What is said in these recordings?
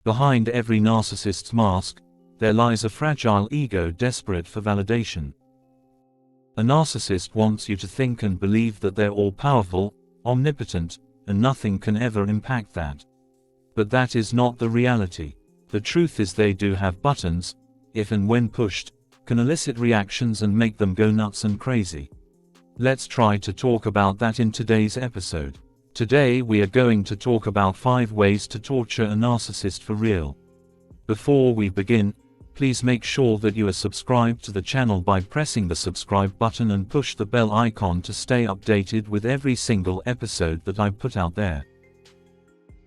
Behind every narcissist's mask, there lies a fragile ego desperate for validation. A narcissist wants you to think and believe that they're all-powerful, omnipotent, and nothing can ever impact that. But that is not the reality. The truth is they do have buttons, if and when pushed, can elicit reactions and make them go nuts and crazy. Let's try to talk about that in today's episode. Today we are going to talk about 5 ways to torture a narcissist for real. Before we begin, please make sure that you are subscribed to the channel by pressing the subscribe button and push the bell icon to stay updated with every single episode that I put out there.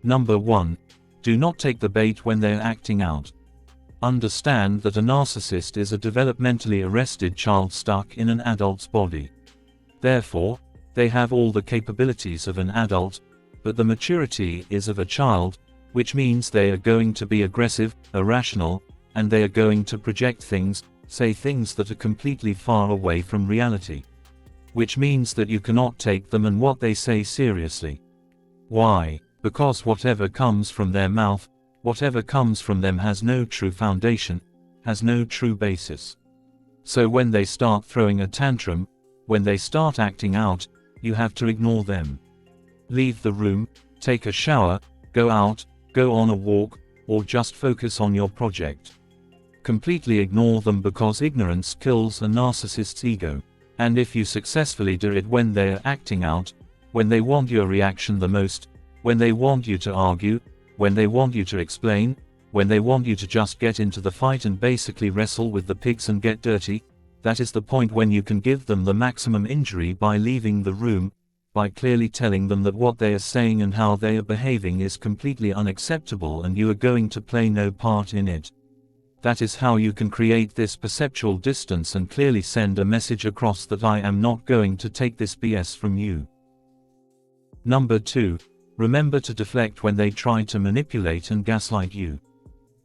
Number 1. Do not take the bait when they're acting out. Understand that a narcissist is a developmentally arrested child stuck in an adult's body. Therefore, they have all the capabilities of an adult, but the maturity is of a child, which means they are going to be aggressive, irrational, and they are going to project things, say things that are completely far away from reality. Which means that you cannot take them and what they say seriously. Why? Because whatever comes from their mouth, whatever comes from them has no true foundation, has no true basis. So when they start throwing a tantrum, when they start acting out, you have to ignore them. Leave the room, take a shower, go out, go on a walk, or just focus on your project. Completely ignore them because ignorance kills a narcissist's ego. And if you successfully do it when they are acting out, when they want your reaction the most, when they want you to argue, when they want you to explain, when they want you to just get into the fight and basically wrestle with the pigs and get dirty, that is the point when you can give them the maximum injury by leaving the room, by clearly telling them that what they are saying and how they are behaving is completely unacceptable and you are going to play no part in it. That is how you can create this perceptual distance and clearly send a message across that I am not going to take this BS from you. Number 2. Remember to deflect when they try to manipulate and gaslight you.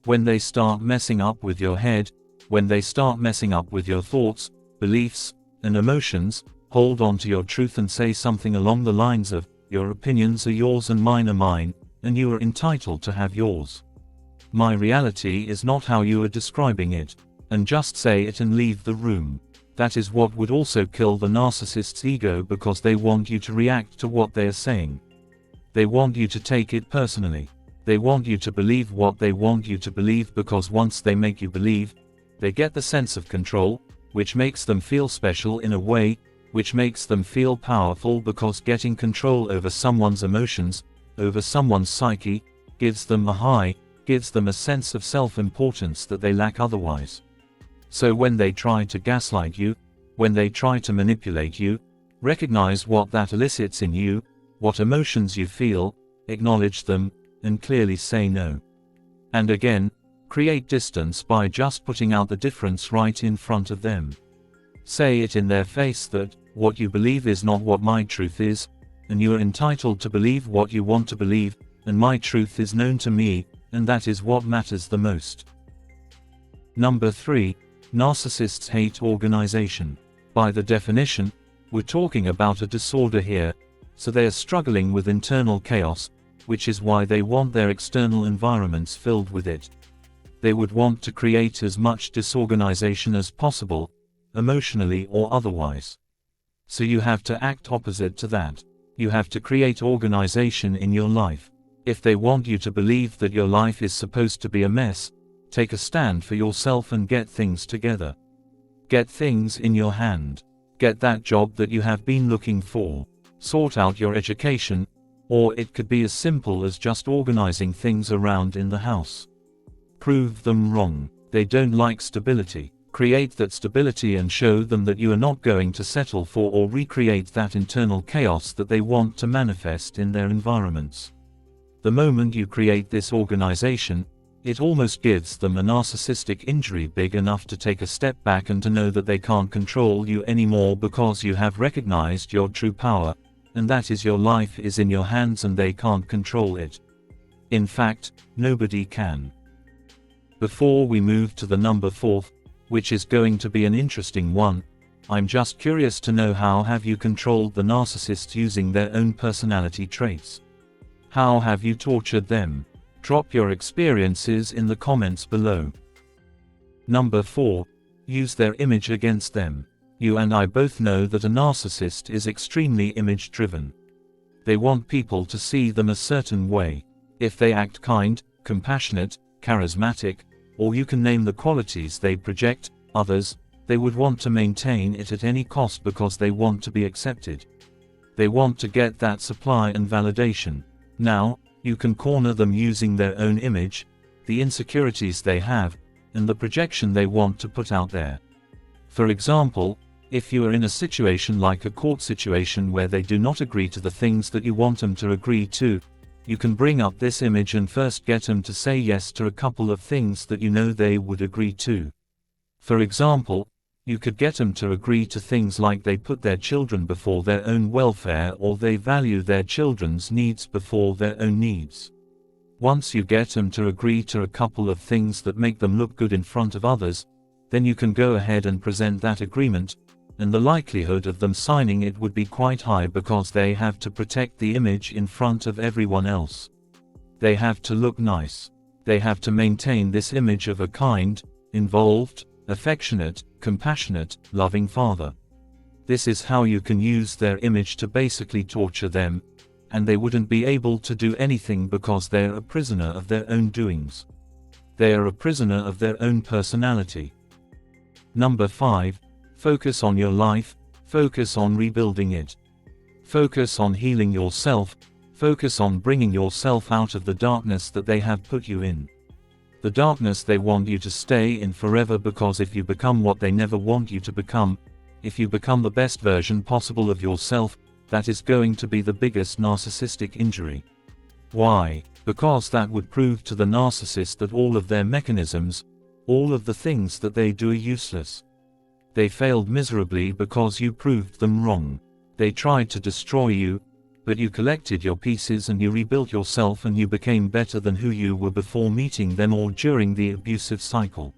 When they start messing up with your head, when they start messing up with your thoughts, beliefs, and emotions, hold on to your truth and say something along the lines of, your opinions are yours and mine are mine, and you are entitled to have yours. My reality is not how you are describing it, and just say it and leave the room. That is what would also kill the narcissist's ego because they want you to react to what they are saying. They want you to take it personally. They want you to believe what they want you to believe because once they make you believe, they get the sense of control, which makes them feel special in a way, which makes them feel powerful because getting control over someone's emotions, over someone's psyche, gives them a high, gives them a sense of self-importance that they lack otherwise. So when they try to gaslight you, when they try to manipulate you, recognize what that elicits in you, what emotions you feel, acknowledge them, and clearly say no. And again, create distance by just putting out the difference right in front of them. Say it in their face that, what you believe is not what my truth is, and you are entitled to believe what you want to believe, and my truth is known to me, and that is what matters the most. Number 3. Narcissists hate organization. By the definition, we're talking about a disorder here, so they are struggling with internal chaos, which is why they want their external environments filled with it. They would want to create as much disorganization as possible, emotionally or otherwise. So you have to act opposite to that. You have to create organization in your life. If they want you to believe that your life is supposed to be a mess, take a stand for yourself and get things together. Get things in your hand. Get that job that you have been looking for. Sort out your education, or it could be as simple as just organizing things around in the house. Prove them wrong. They don't like stability. Create that stability and show them that you are not going to settle for or recreate that internal chaos that they want to manifest in their environments. The moment you create this organization, it almost gives them a narcissistic injury big enough to take a step back and to know that they can't control you anymore because you have recognized your true power, and that is your life is in your hands and they can't control it. In fact, nobody can. Before we move to the number 4, which is going to be an interesting one, I'm just curious to know how have you controlled the narcissists using their own personality traits? How have you tortured them? Drop your experiences in the comments below. Number 4. Use their image against them. You and I both know that a narcissist is extremely image-driven. They want people to see them a certain way. If they act kind, compassionate, charismatic, or you can name the qualities they project, others, they would want to maintain it at any cost because they want to be accepted. They want to get that supply and validation. Now, you can corner them using their own image, the insecurities they have, and the projection they want to put out there. For example, if you are in a situation like a court situation where they do not agree to the things that you want them to agree to, you can bring up this image and first get them to say yes to a couple of things that you know they would agree to. For example, you could get them to agree to things like they put their children before their own welfare or they value their children's needs before their own needs. Once you get them to agree to a couple of things that make them look good in front of others, then you can go ahead and present that agreement, and the likelihood of them signing it would be quite high because they have to protect the image in front of everyone else. They have to look nice. They have to maintain this image of a kind, involved, affectionate, compassionate, loving father. This is how you can use their image to basically torture them, and they wouldn't be able to do anything because they're a prisoner of their own doings. They are a prisoner of their own personality. Number 5. Focus on your life, focus on rebuilding it. Focus on healing yourself, focus on bringing yourself out of the darkness that they have put you in. The darkness they want you to stay in forever, because if you become what they never want you to become, if you become the best version possible of yourself, that is going to be the biggest narcissistic injury. Why? Because that would prove to the narcissist that all of their mechanisms, all of the things that they do are useless. They failed miserably because you proved them wrong. They tried to destroy you, but you collected your pieces and you rebuilt yourself and you became better than who you were before meeting them or during the abusive cycle.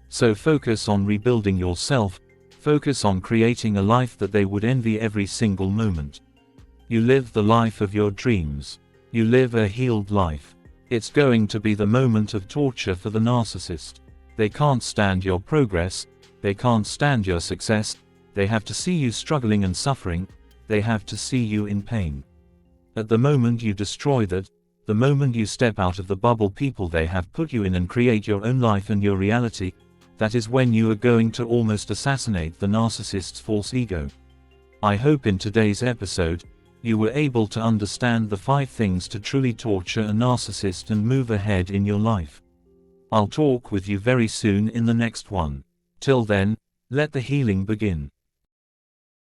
So focus on rebuilding yourself, focus on creating a life that they would envy every single moment. You live the life of your dreams. You live a healed life. It's going to be the moment of torture for the narcissist. They can't stand your progress. They can't stand your success. They have to see you struggling and suffering. They have to see you in pain. At the moment you destroy that, the moment you step out of the bubble people they have put you in and create your own life and your reality, that is when you are going to almost assassinate the narcissist's false ego. I hope in today's episode, you were able to understand the 5 things to truly torture a narcissist and move ahead in your life. I'll talk with you very soon in the next one. Till then, let the healing begin.